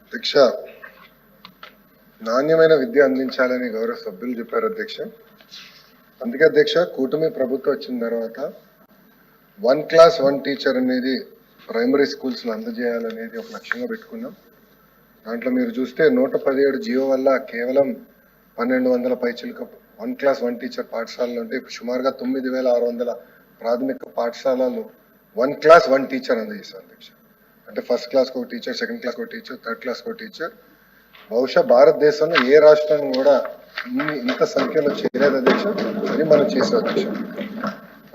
అధ్యక్ష, నాణ్యమైన విద్య అందించాలని గౌరవ సభ్యులు చెప్పారు అధ్యక్ష. అందుకే అధ్యక్ష, కూటమి ప్రభుత్వం వచ్చిన తర్వాత 1 క్లాస్ 1 టీచర్ అనేది ప్రైమరీ స్కూల్స్లో అందజేయాలనేది ఒక లక్ష్యంగా పెట్టుకున్నాం. దాంట్లో మీరు చూస్తే 117 జియో వల్ల కేవలం 1200 పైచిలుక 1 క్లాస్ 1 టీచర్ పాఠశాలలు అంటే సుమారుగా 9600 ప్రాథమిక పాఠశాలలు 1 క్లాస్ 1 టీచర్ అందజేశారు అధ్యక్ష. అంటే ఫస్ట్ క్లాస్కి ఒక టీచర్, సెకండ్ క్లాస్కి ఒక టీచర్, థర్డ్ క్లాస్కి ఒక టీచర్. బహుశా భారతదేశంలో ఏ రాష్ట్రం కూడా ఇంత సంఖ్యలో చేయలేదు అధ్యక్ష. అది మనం చేసాం అధ్యక్ష.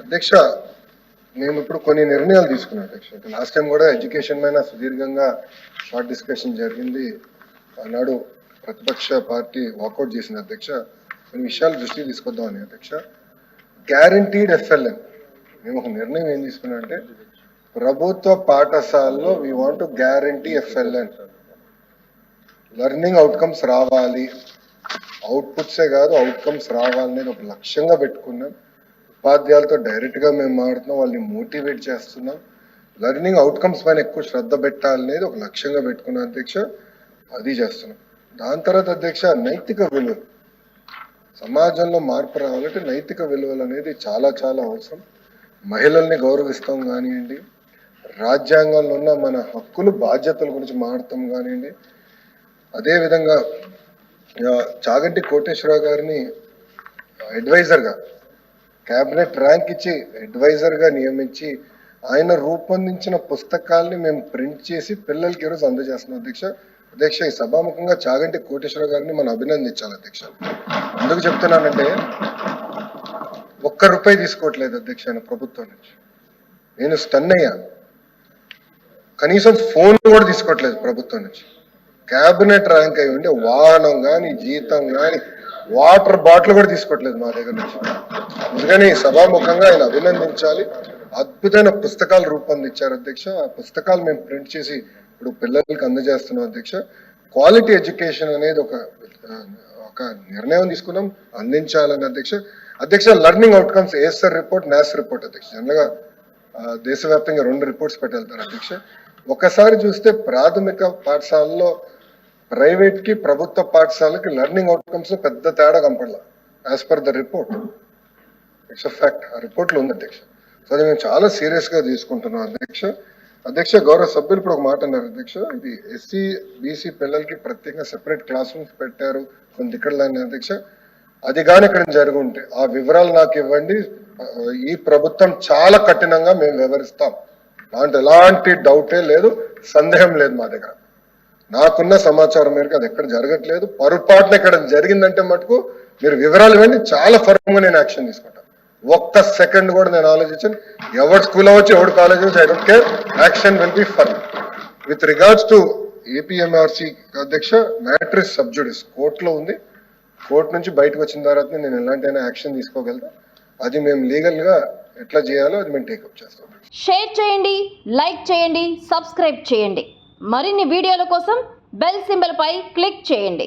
అధ్యక్ష, మేము ఇప్పుడు కొన్ని నిర్ణయాలు తీసుకున్నాం అధ్యక్ష. లాస్ట్ టైం కూడా ఎడ్యుకేషన్ మీద సుదీర్ఘంగా షార్ట్ డిస్కషన్ జరిగింది. ఆనాడు ప్రతిపక్ష పార్టీ వాకౌట్ చేసింది అధ్యక్ష. కొన్ని విషయాలు దృష్టికి తీసుకొద్దామని అధ్యక్ష. గ్యారంటీడ్ ఎఫ్ఎల్ఎన్ మేము ఒక నిర్ణయం ఏం తీసుకున్నాం అంటే, ప్రభుత్వ పాఠశాలలో we want to guarantee FLN, learning outcomes రావాలి, అవుట్పుట్సే కాదు అవుట్కమ్స్ రావాలనేది ఒక లక్ష్యంగా పెట్టుకున్నాం. ఉపాధ్యాయులతో డైరెక్ట్గా మేము మాడుతున్నాం, వాళ్ళని మోటివేట్ చేస్తున్నాం. లెర్నింగ్ అవుట్కమ్స్ పైన ఎక్కువ శ్రద్ధ పెట్టాలనేది ఒక లక్ష్యంగా పెట్టుకున్నాం అధ్యక్ష. అది చేస్తున్నాం. దాని తర్వాత అధ్యక్ష, నైతిక విలువలు, సమాజంలో మార్పు రావాలంటే నైతిక విలువలు అనేది చాలా చాలా అవసరం. మహిళల్ని గౌరవిస్తాం కానివ్వండి, రాజ్యాంగంలో ఉన్న మన హక్కులు బాధ్యతల గురించి మాడతాం కానివ్వండి. అదేవిధంగా చాగంటి కోటేశ్వరరావు గారిని అడ్వైజర్గా, క్యాబినెట్ ర్యాంక్ ఇచ్చి అడ్వైజర్గా నియమించి ఆయన రూపొందించిన పుస్తకాల్ని మేము ప్రింట్ చేసి పిల్లలకి ఈరోజు అందజేస్తున్నాం అధ్యక్ష. అధ్యక్ష, ఈ సభాముఖంగా చాగంటి కోటేశ్వరరావు గారిని మనం అభినందించాలి అధ్యక్ష. ఎందుకు చెప్తున్నానంటే, ₹1 తీసుకోవట్లేదు అధ్యక్ష ఆయన ప్రభుత్వం నుంచి. నేను స్టన్ అయ్యా. కనీసం ఫోన్ కూడా తీసుకోవట్లేదు ప్రభుత్వం నుంచి. క్యాబినెట్ ర్యాంక్ అయి ఉంటే వాహనం కానీ, జీతం కానీ, వాటర్ బాటిల్ కూడా తీసుకోవట్లేదు మా దగ్గర నుంచి. అందుకని సభాముఖంగా ఆయన అభినందించాలి. అద్భుతమైన పుస్తకాలు రూపొందించారు అధ్యక్ష. ఆ పుస్తకాలు మేము ప్రింట్ చేసి ఇప్పుడు పిల్లలకి అందజేస్తున్నాం అధ్యక్ష. క్వాలిటీ ఎడ్యుకేషన్ అనేది ఒక నిర్ణయం తీసుకున్నాం, అందించాలని అధ్యక్ష. అధ్యక్ష, learning outcomes ASER report, NAS report అధ్యక్ష. జనరల్గా దేశవ్యాప్తంగా 2 రిపోర్ట్స్ పెట్టెళ్తారు అధ్యక్ష. ఒకసారి చూస్తే ప్రాథమిక పాఠశాలలో ప్రైవేట్కి, ప్రభుత్వ పాఠశాలకి లెర్నింగ్ అవుట్కమ్స్ పెద్ద తేడా కనపడలా as per the report. It's a fact. ఆ రిపోర్ట్లో ఉంది అధ్యక్ష. సో అది మేము చాలా సీరియస్గా తీసుకుంటున్నాం అధ్యక్ష. అధ్యక్ష, గౌరవ సభ్యులు ఇప్పుడు ఒక మాట అన్నారు అధ్యక్ష. ఇది ఎస్సీ బీసీ పిల్లలకి ప్రత్యేకంగా సెపరేట్ క్లాస్ రూమ్స్ పెట్టారు కొన్ని ఇక్కడ అధ్యక్ష. అది కానీ ఇక్కడ జరిగి ఉంటే ఆ వివరాలు నాకు ఇవ్వండి. ఈ ప్రభుత్వం చాలా కఠినంగా మేము వివరిస్తాం. దాంట్లో ఎలాంటి డౌటే లేదు, సందేహం లేదు మా దగ్గర. నాకున్న సమాచారం మేరకు అది ఎక్కడ జరగట్లేదు. పొరపాటున ఎక్కడ జరిగిందంటే మటుకు మీరు వివరాలు ఇవ్వండి, చాలా ఫర్మ్గా నేను యాక్షన్ తీసుకుంటాను. 1 సెకండ్ కూడా నేను ఆలోచించాను. ఎవరు స్కూల్ అవ్వచ్చు, ఎవరు కాలేజ్ అవ్వచ్చు, I don't care. Action will be firm. With regards to APMRC అధ్యక్ష, మ్యాటర్ ఇస్ సబ్ జుడిస్, కోర్టులో ఉంది. కోర్టు నుంచి బయటకు వచ్చిన తర్వాత నేను ఎలాంటి యాక్షన్ తీసుకోగలుగుతా. అది మేము లీగల్గా ఎట్లా చేయాలో అది మేము టేకప్ చేస్తాం. షేర్ చేయండి, లైక్ చేయండి, సబ్స్క్రైబ్ చేయండి. మరిన్ని వీడియోల కోసం బెల్ సింబల్ పై క్లిక్ చేయండి.